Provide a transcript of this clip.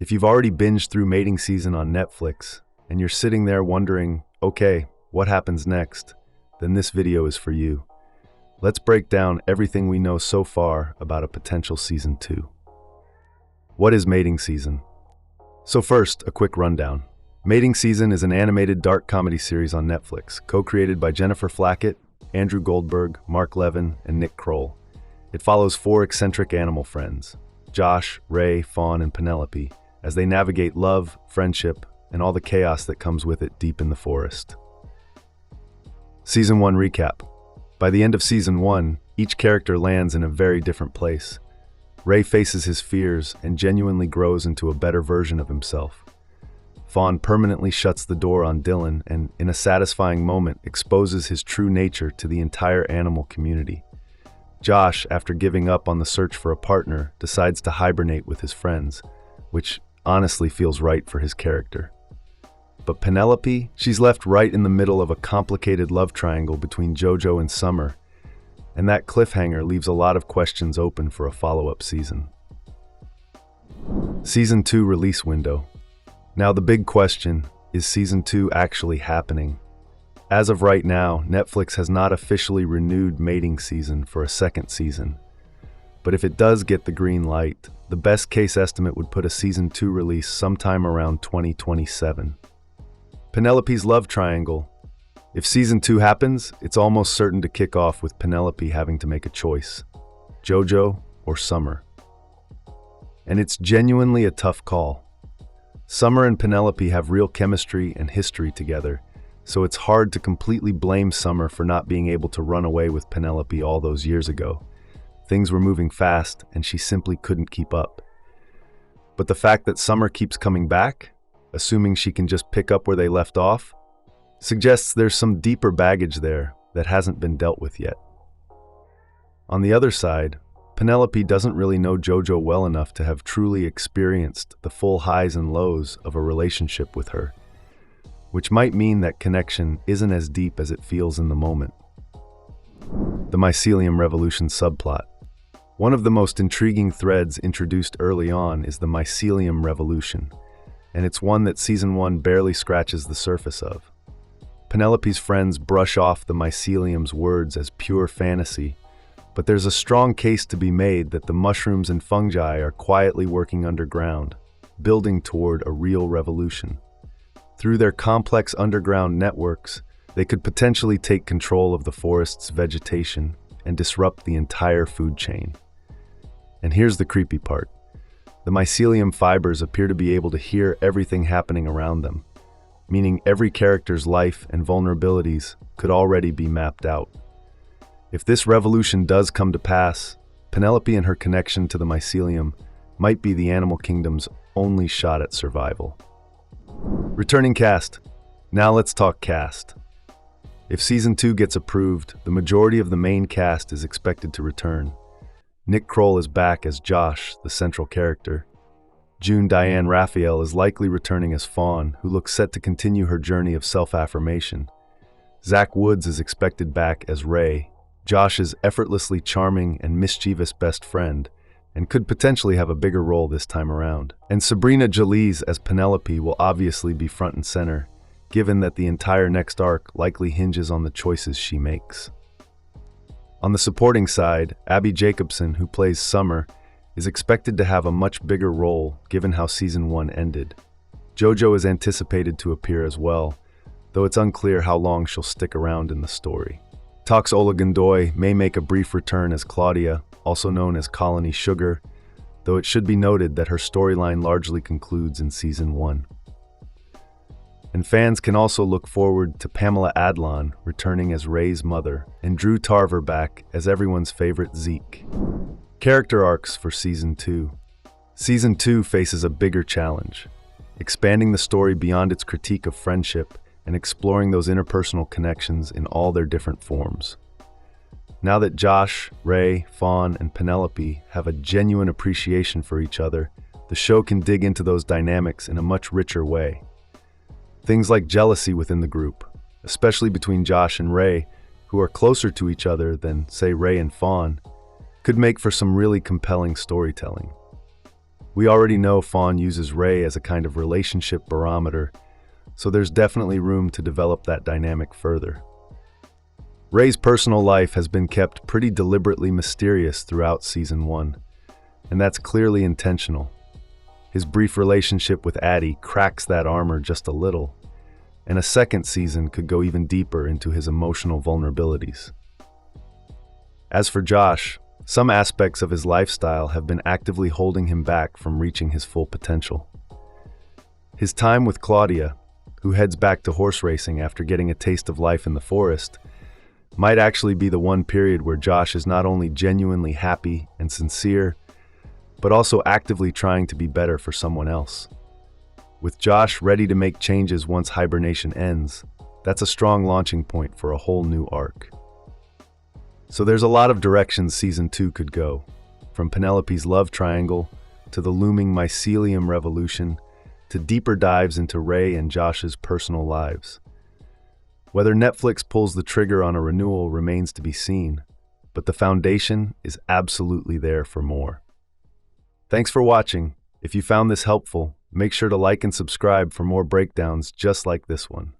If you've already binged through mating season on Netflix and you're sitting there wondering, okay, what happens next? Then this video is for you. Let's break down everything we know so far about a potential season 2. What is mating season? So first, a quick rundown. Mating Season is an animated dark comedy series on Netflix, co-created by Jennifer Flackett, Andrew Goldberg, Mark Levin, and Nick Kroll. It follows 4 eccentric animal friends, Josh, Ray, Fawn, and Penelope, as they navigate love, friendship, and all the chaos that comes with it deep in the forest. Season 1 recap. By the end of Season 1, each character lands in a very different place. Ray faces his fears and genuinely grows into a better version of himself. Fawn permanently shuts the door on Dylan and, in a satisfying moment, exposes his true nature to the entire animal community. Josh, after giving up on the search for a partner, decides to hibernate with his friends, which honestly feels right for his character. But Penelope, she's left right in the middle of a complicated love triangle between JoJo and Summer, and that cliffhanger leaves a lot of questions open for a follow-up season. Season 2 release window. Now the big question, is Season 2 actually happening? As of right now, Netflix has not officially renewed Mating Season for a second season. But if it does get the green light, the best case estimate would put a Season 2 release sometime around 2027. Penelope's love triangle. If Season 2 happens, it's almost certain to kick off with Penelope having to make a choice, JoJo or Summer. And it's genuinely a tough call. Summer and Penelope have real chemistry and history together, so it's hard to completely blame Summer for not being able to run away with Penelope all those years ago. Things were moving fast, and she simply couldn't keep up. But the fact that Summer keeps coming back, assuming she can just pick up where they left off, suggests there's some deeper baggage there that hasn't been dealt with yet. On the other side, Penelope doesn't really know JoJo well enough to have truly experienced the full highs and lows of a relationship with her, which might mean that connection isn't as deep as it feels in the moment. The Mycelium Revolution subplot. One of the most intriguing threads introduced early on is the Mycelium Revolution, and it's one that Season 1 barely scratches the surface of. Penelope's friends brush off the mycelium's words as pure fantasy, but there's a strong case to be made that the mushrooms and fungi are quietly working underground, building toward a real revolution. Through their complex underground networks, they could potentially take control of the forest's vegetation and disrupt the entire food chain. And here's the creepy part. The mycelium fibers appear to be able to hear everything happening around them, meaning every character's life and vulnerabilities could already be mapped out. If this revolution does come to pass, Penelope and her connection to the mycelium might be the animal kingdom's only shot at survival. Returning cast. Now let's talk cast. If Season 2 gets approved, the majority of the main cast is expected to return. Nick Kroll is back as Josh, the central character. June Diane Raphael is likely returning as Fawn, who looks set to continue her journey of self-affirmation. Zach Woods is expected back as Ray, Josh's effortlessly charming and mischievous best friend, and could potentially have a bigger role this time around. And Sabrina Jalise as Penelope will obviously be front and center, given that the entire next arc likely hinges on the choices she makes. On the supporting side, Abby Jacobson, who plays Summer, is expected to have a much bigger role given how Season 1 ended. JoJo is anticipated to appear as well, though it's unclear how long she'll stick around in the story. Tox Olagundoy may make a brief return as Claudia, also known as Colony Sugar, though it should be noted that her storyline largely concludes in Season 1. And fans can also look forward to Pamela Adlon returning as Ray's mother, and Drew Tarver back as everyone's favorite Zeke. Character arcs for Season 2. Season 2 faces a bigger challenge, expanding the story beyond its critique of friendship and exploring those interpersonal connections in all their different forms. Now that Josh, Ray, Fawn, and Penelope have a genuine appreciation for each other, the show can dig into those dynamics in a much richer way. Things like jealousy within the group, especially between Josh and Ray, who are closer to each other than, say, Ray and Fawn, could make for some really compelling storytelling. We already know Fawn uses Ray as a kind of relationship barometer, so there's definitely room to develop that dynamic further. Ray's personal life has been kept pretty deliberately mysterious throughout Season 1, and that's clearly intentional. His brief relationship with Addie cracks that armor just a little, and a second season could go even deeper into his emotional vulnerabilities. As for Josh, some aspects of his lifestyle have been actively holding him back from reaching his full potential. His time with Claudia, who heads back to horse racing after getting a taste of life in the forest, might actually be the one period where Josh is not only genuinely happy and sincere, but also actively trying to be better for someone else. With Josh ready to make changes once hibernation ends, that's a strong launching point for a whole new arc. So there's a lot of directions Season 2 could go, from Penelope's love triangle to the looming Mycelium Revolution to deeper dives into Ray and Josh's personal lives. Whether Netflix pulls the trigger on a renewal remains to be seen, but the foundation is absolutely there for more. Thanks for watching. If you found this helpful, make sure to like and subscribe for more breakdowns just like this one.